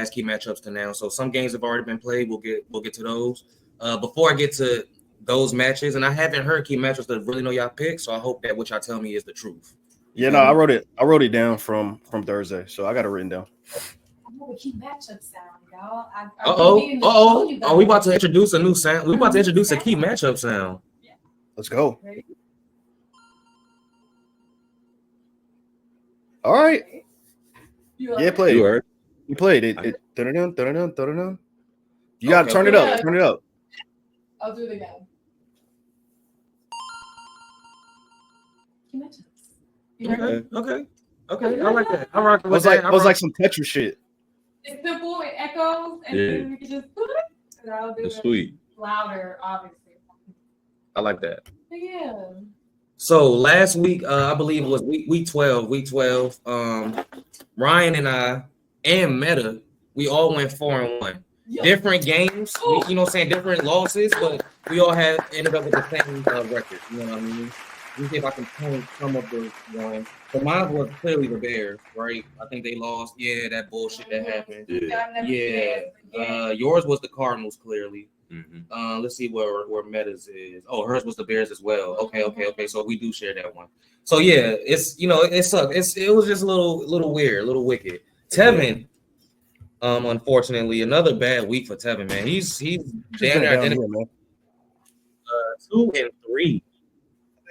last key matchups to now. So some games have already been played. We'll get to those. Before I get to those matches, and I haven't heard key matchups that really know y'all pick, so I hope that what y'all tell me is the truth. Yeah, no, I wrote it down from Thursday, so I got it written down. I know the key matchup sound, y'all. Oh, we about to introduce a new sound. We about to introduce a key matchup sound. Yeah. Let's go. Ready? All right. You Play. You played it. You got to turn it up. Turn it up. I'll do it again. Key matchups. Okay. I like that. I rock with that. It was like some Tetris shit. It's simple. It echoes, and then we can just put it. And I'll do it sweet. Louder, obviously. I like that. But yeah. So last week, I believe it was week 12. Week 12. Ryan and I and Meta, we all went 4-1. Yo. Different games, you know what I'm saying, different losses, but we all ended up with the same record. You know what I mean? Let me see if I can point some of the ones. So mine was clearly the Bears, right? I think they lost. Yeah, that bullshit that happened. Yeah. Yours was the Cardinals, clearly. Mm-hmm. Let's see where Meta's is. Oh, hers was the Bears as well. Okay. So we do share that one. So yeah, it's it sucked. It was just a little weird, a little wicked. Tevin, unfortunately, another bad week for Tevin, man. He's damn near identical. 2-3. I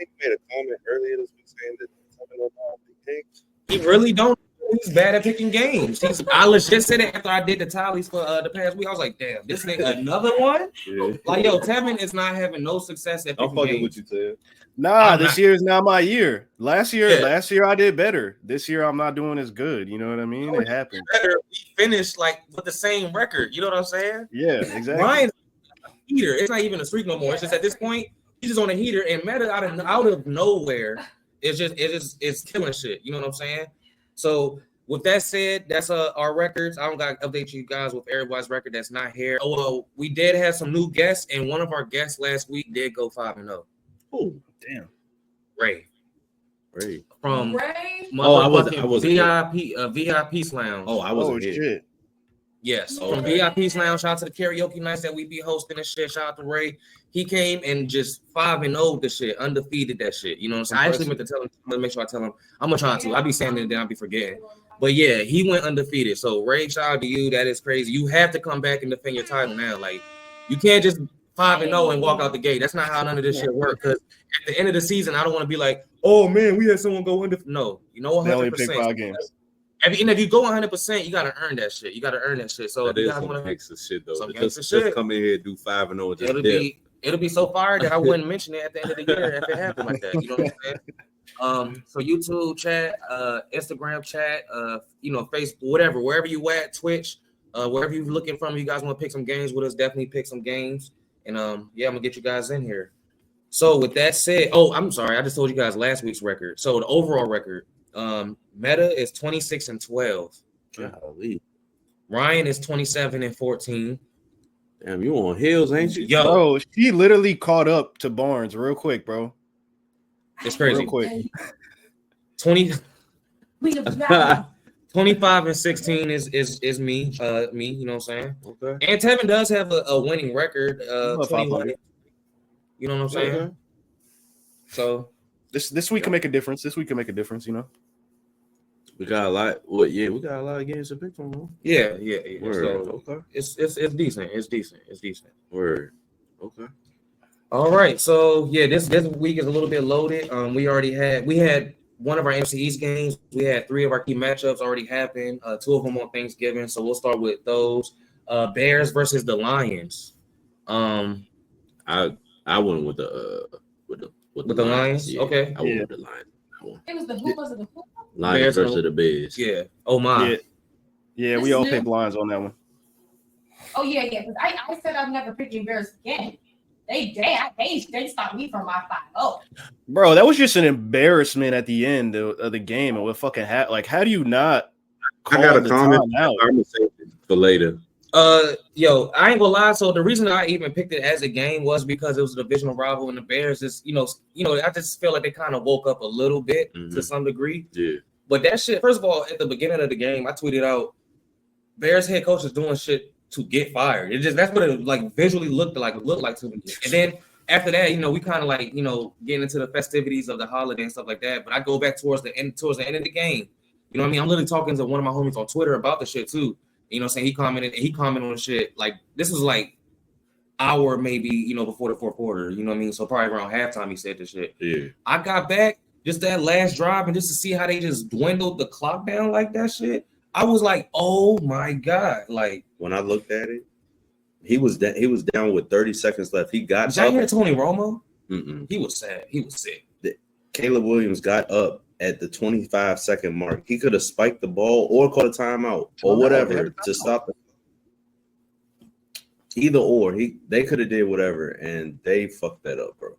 think you made a comment earlier this week saying that Tevin don't know how to pick games. He really don't. He's bad at picking games. I legit said it after I did the tallies for the past week. I was like, damn, this nigga another one? Yeah. Like, yo, Tevin is not having no success at picking I'm fucking games. with you, Ted. Nah, this year is not my year. Last year I did better. This year I'm not doing as good. You know what I mean? It happened. We finished like with the same record. You know what I'm saying? Yeah, exactly. Ryan's a heater. It's not even a streak no more. It's just at this point, he's just on a heater, and Meta out of nowhere, it's killing shit. You know what I'm saying? So with that said, that's our records. I don't got to update you guys with everybody's record that's not here. Oh, well, we did have some new guests, and one of our guests last week did go 5-0. Oh, damn. Ray. From Ray? I was VIP Lounge. Oh, I was shit. Yes, from VIP Lounge. Shout out to the karaoke nights that we be hosting and shit. Shout out to Ray. He came and just 5-0 the shit, undefeated that shit. You know what I'm saying? I actually meant to tell him. I'm gonna make sure I tell him. I'm gonna try to. I be saying it, then I be forgetting. But yeah, he went undefeated. So Ray, shout out to you. That is crazy. You have to come back and defend your title now. Like, you can't just 5-0 and walk out the gate. That's not how none of this shit works. Because at the end of the season, I don't want to be like, oh man, we had someone go undefeated. No, 100%. They only pick 5 games. And if you go 100%, you gotta earn that shit. So that is some gangster shit though. Just come in here and do 5-0 and just it'll be so fire that I wouldn't mention it at the end of the year if it happened like that. You know what I'm saying? So YouTube chat, Instagram chat, Facebook, whatever, wherever you at, Twitch, wherever you're looking from, you guys want to pick some games with us, definitely pick some games. And I'm gonna get you guys in here. So with that said, I'm sorry, I just told you guys last week's record. So the overall record, Meta is 26-12. Golly. Ryan is 27-14. Damn, you on heels, ain't you? Yo, bro, she literally caught up to Barnes real quick, bro. It's crazy. Real quick. 25-16 is me. You know what I'm saying? Okay. And Tevin does have a winning record. 21. You know what I'm saying? Okay. So this week can make a difference. You know. We got a lot. We got a lot of games to pick from. Huh? Yeah. Word. So Okay. It's decent. It's decent. Word. Okay. All right. So yeah, this week is a little bit loaded. We had one of our NFC East games. We had 3 of our key matchups already happen. 2 of them on Thanksgiving. So we'll start with those. Bears versus the Lions. I went with the Lions. Yeah, okay. I went with the Lions. It was the who was it the who? Lions Bears versus the Bears. Yeah. Oh my. Yeah, we all picked Lions on that one. Oh yeah. Because I said I'm never picking Bears again. They stopped me from my 5-0. Bro, that was just an embarrassment at the end of the game. And what fucking how do you not call I got a the comment out? I'm gonna say this for later. Yo, I ain't gonna lie. So the reason I even picked it as a game was because it was a divisional rival, and the Bears is, I just feel like they kind of woke up a little bit to some degree. Yeah. But that shit, first of all, at the beginning of the game, I tweeted out Bears head coach is doing shit to get fired. It just that's what it like visually looked like to me. And then after that, we kind of like getting into the festivities of the holiday and stuff like that. But I go back towards the end of the game. You know what I mean? I'm literally talking to one of my homies on Twitter about the shit too. Saying he commented on the shit like this was like hour maybe before the fourth quarter. You know what I mean? So probably around halftime he said this shit. Yeah. I got back just that last drive and just to see how they just dwindled the clock down like that shit. I was like, oh my God. Like when I looked at it, he was down with 30 seconds left. He got did y'all hear Tony Romo? Mm-mm. He was sad. He was sick. Caleb Williams got up at the 25-second mark. He could have spiked the ball or called a timeout or whatever to stop it. Either or, they could have did whatever, and they fucked that up, bro.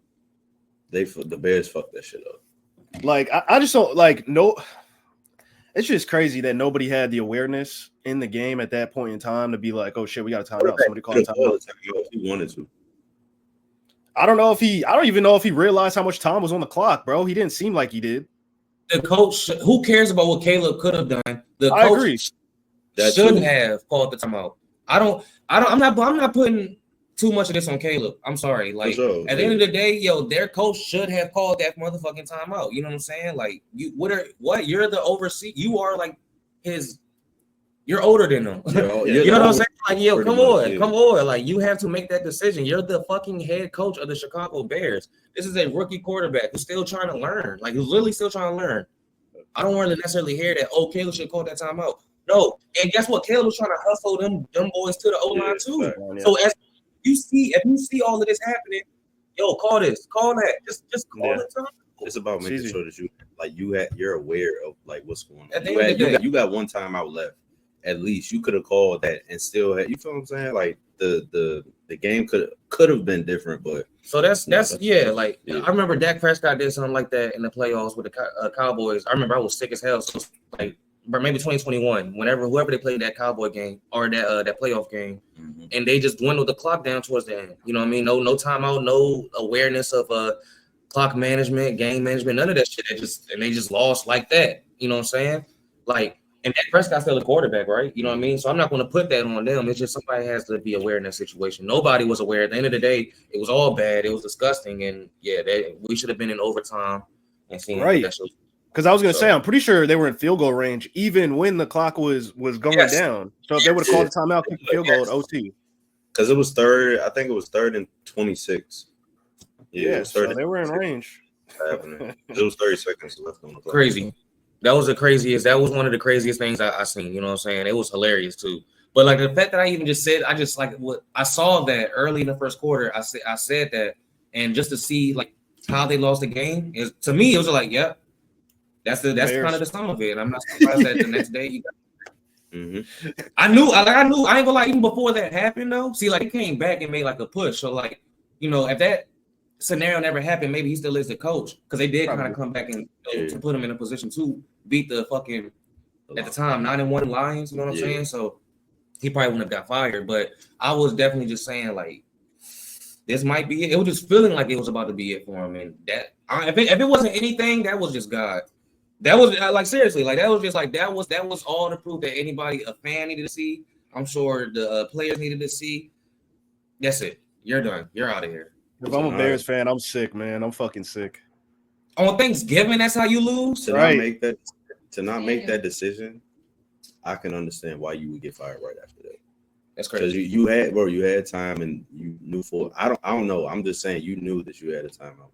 The Bears fucked that shit up. Like I just don't like no. It's just crazy that nobody had the awareness in the game at that point in time to be like, oh shit, we got a timeout. Somebody called a timeout. He wanted to. I don't even know if he realized how much time was on the clock, bro. He didn't seem like he did. The coach, who cares about what Caleb could have done? The I coach agree. should have called the timeout. I'm not putting too much of this on Caleb. I'm sorry. Like at the end of the day, their coach should have called that motherfucking timeout. You know what I'm saying? Like you're the overseer. You are like you're older than them. You know what I'm saying? Like, come on. Like you have to make that decision. You're the fucking head coach of the Chicago Bears. This is a rookie quarterback who's still trying to learn. Like who's literally still trying to learn. I don't really necessarily hear that. Oh, Caleb should call that timeout. No, and guess what? Caleb was trying to hustle them boys to the O-line too. Yeah. So if you see all of this happening, call this, call that, just call it. It's about making sure that you're aware of like what's going on. At the end of the day, you got one timeout left. At least you could have called that and still had. You feel what I'm saying? Like the game could have been different, but that's I remember Dak Prescott did something like that in the playoffs with the Cowboys. I remember I was sick as hell. So like. But maybe 2021, whoever they played that Cowboy game or that playoff game, and they just dwindled the clock down towards the end. You know what I mean? No timeout, no awareness of clock management, game management, none of that shit. They just lost like that. You know what I'm saying? Like, and Dak Prescott's still a quarterback, right? You know what I mean? So I'm not going to put that on them. It's just somebody has to be aware in that situation. Nobody was aware. At the end of the day, it was all bad. It was disgusting, and we should have been in overtime and seen that shit. Because I was going to say, I'm pretty sure they were in field goal range even when the clock was going down. So if they would have called the timeout, kick the field goal at OT. Because it was third, I think it was 3rd and 26. Yeah, so they were in range. It was 30 seconds left on the clock. Crazy. That was one of the craziest things I seen. You know what I'm saying? It was hilarious too. But like the fact that I even just said, I just like what I saw that early in the first quarter. I said that, and just to see like how they lost the game is to me, it was like, yeah. That's kind of the sum of it. I'm not surprised that the next day you got. I knew. I ain't gonna lie. Even before that happened, though. See, like he came back and made like a push. So, like, if that scenario never happened, maybe he still is the coach because they did kind of come back and to put him in a position to beat the fucking at the time 9-1 Lions. You know what I'm saying? So he probably wouldn't have got fired. But I was definitely just saying like this might be it. It was just feeling like it was about to be it for him, and that if it wasn't anything, that was just God. That was like seriously, like that was just like that was all the proof that a fan needed to see. I'm sure the players needed to see. That's it. You're done. You're out of here. If I'm a Bears fan, I'm sick, man. I'm fucking sick. On Thanksgiving, that's how you lose. To not make that decision, I can understand why you would get fired right after that. That's crazy. Because you had time and you knew I don't know. I'm just saying you knew that you had a timeout.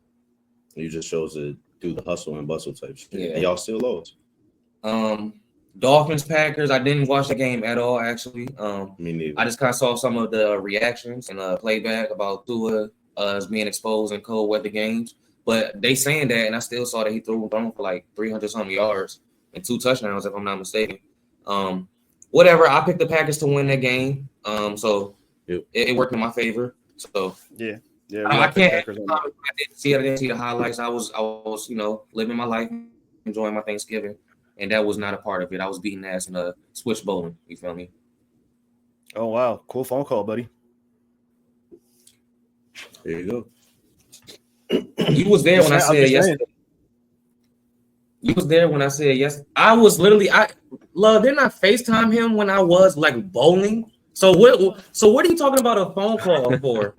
You just chose to do the hustle and bustle type shit. Yeah. And y'all still lost. Dolphins, Packers. I didn't watch the game at all, actually. Me neither. I just kind of saw some of the reactions and playback about Tua as being exposed in cold weather games. But they saying that, and I still saw that he threw for like 300-something yards and 2 touchdowns, if I'm not mistaken. Whatever. I picked the Packers to win that game. So it worked in my favor. So yeah. I can't. I didn't see the highlights. I was, living my life, enjoying my Thanksgiving, and that was not a part of it. I was beating ass in a switch bowling. You feel me? Oh wow, cool phone call, buddy. There you go. You was there when I said yesterday. You was there when I said yes. I was literally love. Didn't I FaceTime him when I was like bowling? So what are you talking about a phone call for?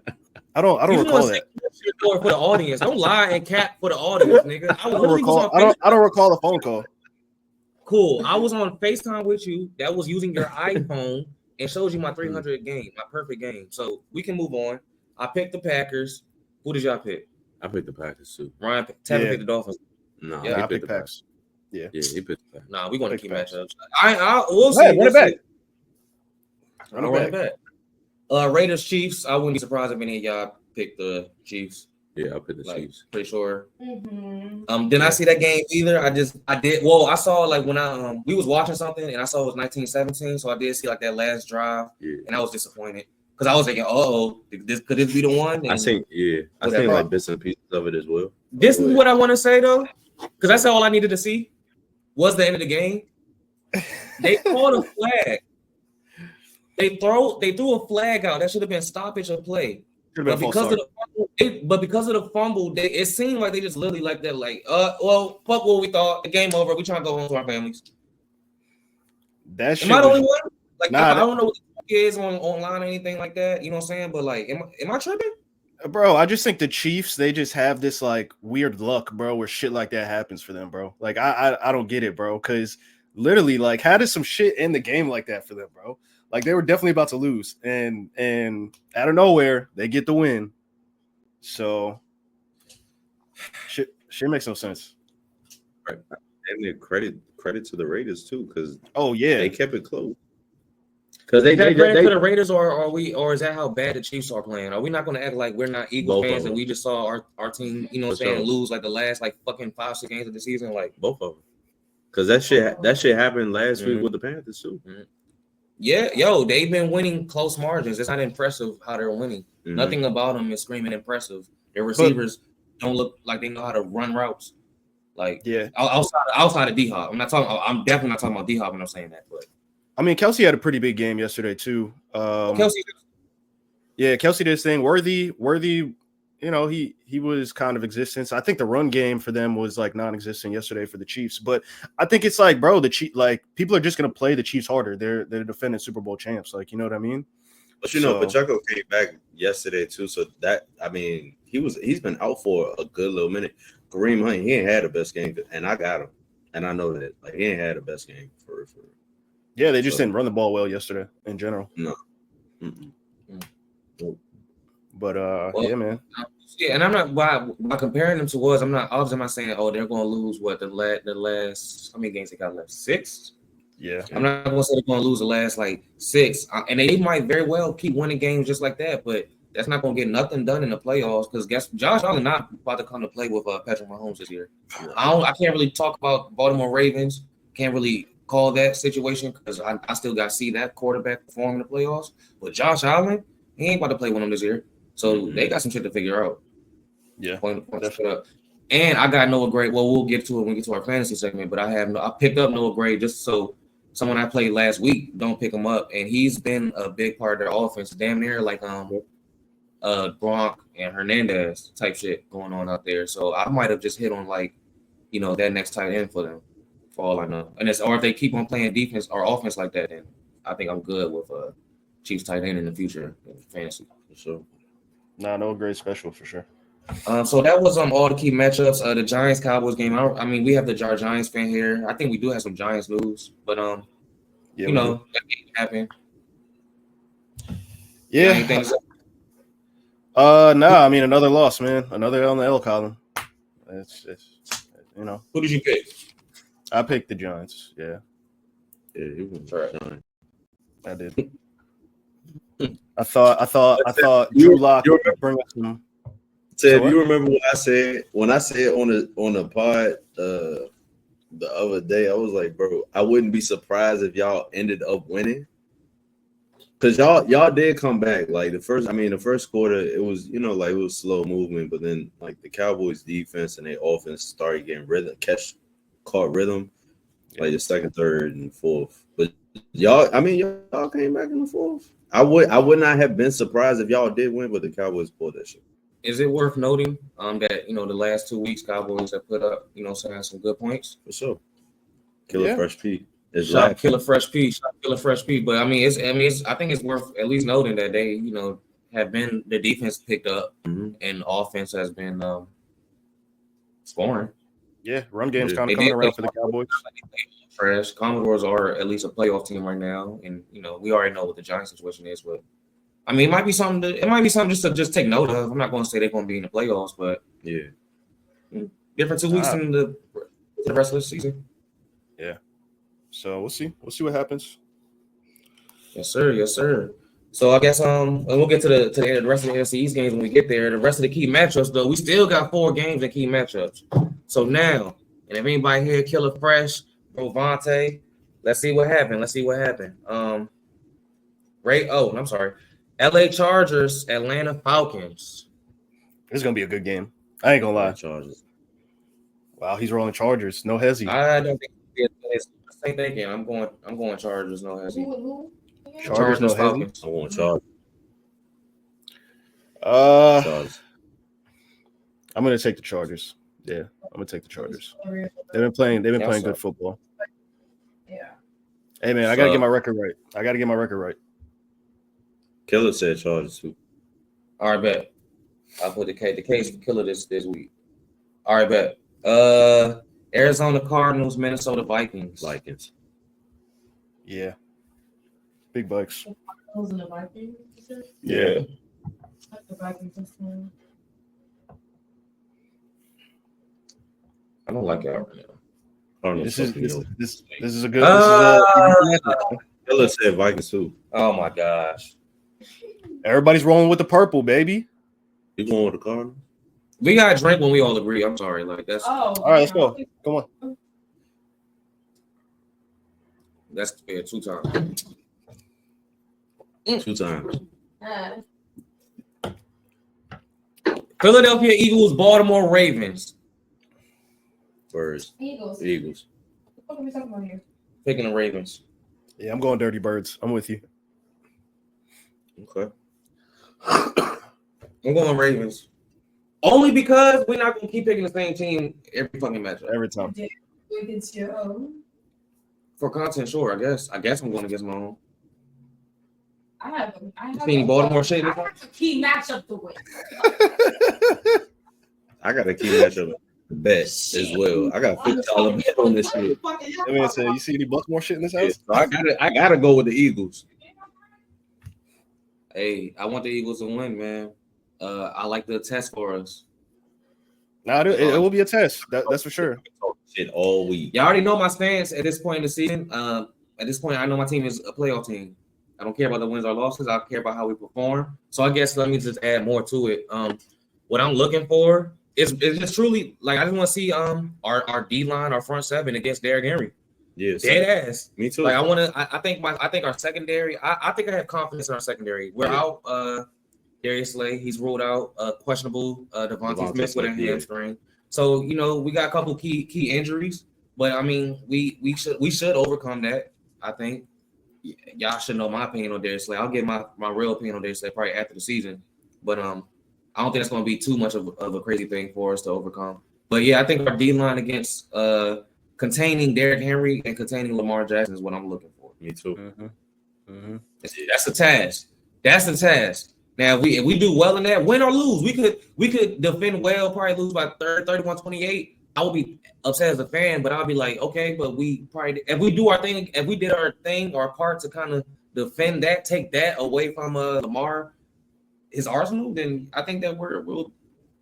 I don't recall that. For the audience, don't lie and cap for the audience, nigga. I don't recall the phone call. Cool. I was on FaceTime with you. That was using your iPhone and showed you my 300 game, my perfect game. So we can move on. I picked the Packers. Who did y'all pick? I picked the Packers too. Ryan picked the Dolphins. No, yeah, I picked the Packers. Yeah, he picked the Packers. Nah, we want to keep Packers. matchups. We'll see. Run it back. Run it back. Raiders Chiefs. I wouldn't be surprised if any of y'all picked the Chiefs. Yeah, I picked the Chiefs. Pretty sure. Mm-hmm. Didn't I see that game either? I did. Well, I saw like when we was watching something and I saw it was 1917, so I did see like that last drive, and I was disappointed because I was thinking, could this be the one? And I think like bits and pieces of it as well. This is what I want to say though, because that's all I needed to see was the end of the game. They called a flag. They threw a flag out. That should have been stoppage of play. But because of the fumble, it seemed like they just literally like that, like, well, fuck what we thought. The game over. We trying to go home to our families. That shit. Am I the only one? Like, nah, I don't know what the fuck is online or anything like that. You know what I'm saying? But like, am I tripping? Bro, I just think the Chiefs, they just have this like weird luck, bro, where shit like that happens for them, bro. Like, I don't get it, bro, because literally, like, how did some shit in the game like that for them, bro? Like, they were definitely about to lose, and out of nowhere, they get the win. So, shit makes no sense. Right. And credit to the Raiders too, because they kept it close. Because they credit to the Raiders, or is that how bad the Chiefs are playing? Are we not going to act like we're not Eagles fans and we just saw our team, you know what I'm saying, lose like the last like fucking 5-6 games of the season? Like both of them. Because that shit happened last week with the Panthers too. Mm-hmm. Yeah, they've been winning close margins. It's not impressive how they're winning. Mm-hmm. Nothing about them is screaming impressive. Their receivers don't look like they know how to run routes. Like outside of D-Hop. I'm definitely not talking about D-Hop when I'm saying that. But I mean, Kelsey had a pretty big game yesterday too. Kelsey did his thing. Worthy, you know, he was kind of existence. I think the run game for them was like non-existent yesterday for the Chiefs. But I think it's like, bro, like people are just gonna play the Chiefs harder. They're defending Super Bowl champs. Like, you know what I mean? But you know, Pacheco came back yesterday too. So that, I mean, he's been out for a good little minute. Kareem Hunt, he ain't had the best game, and I got him, and I know that. Like, he ain't had the best game for. Yeah, they just didn't run the ball well yesterday in general. No. But yeah, man. Yeah, and I'm not by comparing them to us. I'm not saying they're going to lose the last how many games they got left? 6. Yeah, I'm not going to say they're going to lose the last like 6, and they might very well keep winning games just like that. But that's not going to get nothing done in the playoffs because Josh Allen not about to come to play with Patrick Mahomes this year. I can't really talk about Baltimore Ravens. Can't really call that situation because I still got to see that quarterback perform in the playoffs. But Josh Allen, he ain't about to play with them this year. So they got some shit to figure out. Yeah. Point that shit up. And I got Noah Gray. Well, we'll get to it when we get to our fantasy segment, but I picked up Noah Gray just so someone I played last week don't pick him up. And he's been a big part of their offense, damn near like Gronk and Hernandez type shit going on out there. So I might have just hit on like, you know, that next tight end for them, for all I know. And or if they keep on playing defense or offense like that, then I think I'm good with Chiefs tight end in the future in fantasy for sure. No great special for sure. So that was all the key matchups. The Giants Cowboys game. I mean, we have the Giants fan here. I think we do have some Giants news, but you know, that can happen. Yeah. I mean, another loss, man. Another on the L column. It's you know. Who did you pick? I picked the Giants. Yeah. Yeah, he was right. I did. I thought Drew Lock would bring us some. Ted, you remember what I said when I said on the pod the other day? I was like, bro, I wouldn't be surprised if y'all ended up winning because y'all did come back. Like the first quarter, it was, you know, like it was slow movement, but then like the Cowboys defense and their offense started getting caught rhythm, like the second, third, and fourth. But y'all came back in the fourth. I would not have been surprised if y'all did win, but the Cowboys pulled that shit. is it worth noting that the last 2 weeks Cowboys have put up saying some good points For sure. Killer Fresh P. It's Shot life. Killer Fresh P. But I mean, I think it's worth at least noting that they have been the defense picked up and offense has been scoring. Yeah, run game's Yeah. kind They of coming did around play for the Cowboys. Trash. Commodores are at least a playoff team right now, and we already know what the Giants situation is. But I mean, it might be something just to take note of. I'm not going to say they're going to be in the playoffs, but Yeah. different 2 weeks in the rest of the season. Yeah. So we'll see. We'll see what happens. Yes, sir. Yes, sir. So I guess and we'll get to the rest of the NFC East games when we get there. The rest of the key matchups, though, we still got 4 games in key matchups. So now, and if anybody here Killer Fresh, Brovante, let's see what happened. I'm sorry. LA Chargers, Atlanta Falcons. This is gonna be a good game. I ain't gonna lie. Chargers. Wow, he's rolling Chargers. No hezzy. I don't think it's the same thinking. I'm going Chargers, no hesitation. Who? Chargers, no hezzy. Falcons. I want Chargers. I'm gonna take the Chargers. Yeah, I'm gonna take the Chargers. They've been playing good football. Yeah. Hey man, I gotta get my record right. Killer said Chargers too. All right, bet. I'll put the case for Killer this week. All right, bet. Arizona Cardinals, Minnesota Vikings. Yeah. Big bucks. Those in the Vikings. Yeah. Like the Vikings this time. I don't like it right now. Cardinals This fucking know. is a good. Killer said Vikings too. Oh my gosh. Everybody's rolling with the purple, baby. You going with the Cardinals? We gotta drink when we all agree. I'm sorry. Like that's Oh. All right, let's go. Come on. that's fair 2 times. 2 times. Philadelphia Eagles, Baltimore Ravens. Birds. Eagles. Eagles. What are we talking about here? Picking the Ravens. Yeah, I'm going Dirty Birds. I'm with you. Okay. I'm going Ravens. Only because we're not gonna keep picking the same team every fucking matchup. Every time. Against your own. For content, sure. I guess I'm going against my own. I have Seen Baltimore shit. I have a key matchup to win. I got a key matchup bet as well. I got $50 bet on this shit. That man said, "You see any Baltimore shit in this Yeah, house?" so I gotta go with the Eagles. Hey, I want the Eagles to win, man. I like the test for us. Nah, it will be a test. That's for sure. Shit all week. Y'all already know my stance at this point in the season. At this point, I know my team is a playoff team. I don't care about the wins or losses. I care about how we perform. So I guess let me just add more to it. What I'm looking for is just truly like I just want to see our D line, our front seven against Derrick Henry. Yes, Dead ass. me too. Like I think our secondary. I think I have confidence in our secondary. We're out. Darius Slay, he's ruled out. Questionable. Devontae Smith with a hamstring. So we got a couple key injuries, but I mean we should overcome that. I think y'all should know my opinion on Darius Slay. I'll get my real opinion on Darius Slay probably after the season, but I don't think that's going to be too much of a crazy thing for us to overcome. But yeah, I think our D line against containing Derrick Henry and containing Lamar Jackson is what I'm looking for. Me too. Mm-hmm. Mm-hmm. That's the task. That's the task. Now, if we do well in that, win or lose, we could defend well, probably lose by 31-28. I would be upset as a fan, but I'll be like, okay, but we probably if we do our thing, if we did our thing, our part to kind of defend that, take that away from Lamar, his arsenal, then I think that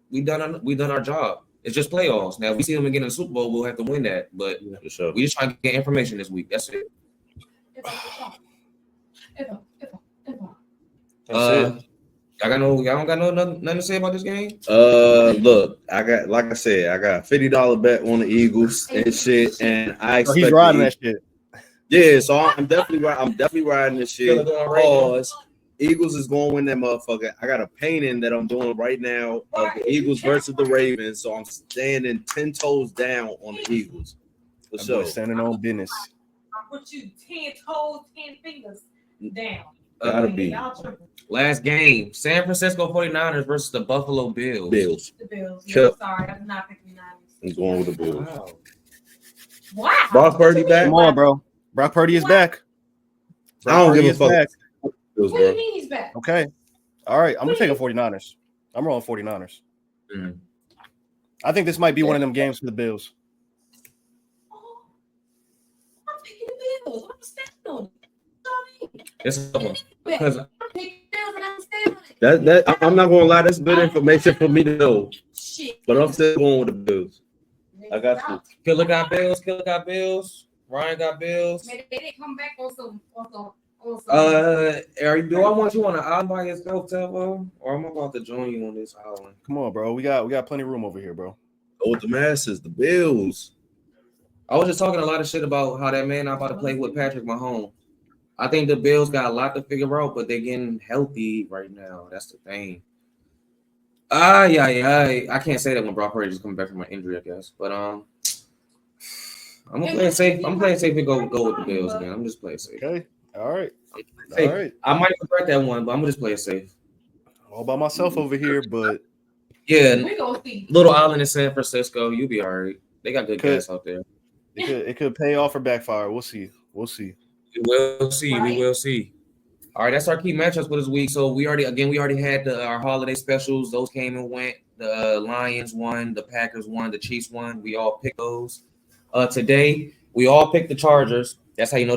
we done our job. It's just playoffs. Now, if we see them again in the Super Bowl, we'll have to win that. But For sure. we just trying to get information this week. That's it. Y'all don't got nothing to say about this game? Look, I got $50 bet on the Eagles and shit, and I expect He's riding that shit. Yeah, so I'm definitely riding this shit. Pause. Eagles is going to win that motherfucker. I got a painting that I'm doing right now of the Eagles versus the Ravens, so I'm standing 10 toes down on the Eagles. For That sure. boy standing on business. I put you 10 toes, 10 fingers down. Gotta be Y'all tripping. Last game, San Francisco 49ers versus the Buffalo Bills. Bills. The Bills. Yeah, Chuck. sorry, I'm not picking the I'm going with the Bills. Wow. Wow. Brock Purdy back? Come on, bro. Brock Purdy is back. I don't Purdy give a is fuck. back. Bills, What do you bro. mean he's back? Okay. All right. I'm taking 49ers. I'm rolling 49ers. Mm. I think this might be one of them games for the Bills. Oh, I'm picking the Bills. I'm standing on it. It's a tough one. I'm 'Cause picking the Bills and I'm standing on it. I'm not gonna lie, that's good information for me to know. Shit. But I'm still going with the Bills. I got you. Killer got Bills. Killer got Bills. Ryan got Bills. Maybe they didn't come back on some. Do I want you on an island by yourself, Tevo? Or I'm about to join you on this island? Come on, bro. We got plenty of room over here, bro. Go with the masses, the Bills. I was just talking a lot of shit about how that man not about to play with Patrick Mahomes. I think the Bills got a lot to figure out, but they're getting healthy right now. That's the thing. Yeah. I can't say that when Brock Purdy is coming back from an injury, I guess. But I'm gonna play it safe. I'm playing safe and go with the Bills again. I'm just playing safe. Okay. All right. Safe. All right. I might regret that one, but I'm gonna just play it safe. All by myself over here, but Yeah, We gonna see. little island in San Francisco, you'll be all right. They got good gas out there. it could pay off or backfire. We'll see. We will see. We will see. All right, that's our key matchups for this week. So we already had our holiday specials. Those came and went. The Lions won, the Packers won, the Chiefs won. We all picked those. Today we all picked the Chargers. That's how you know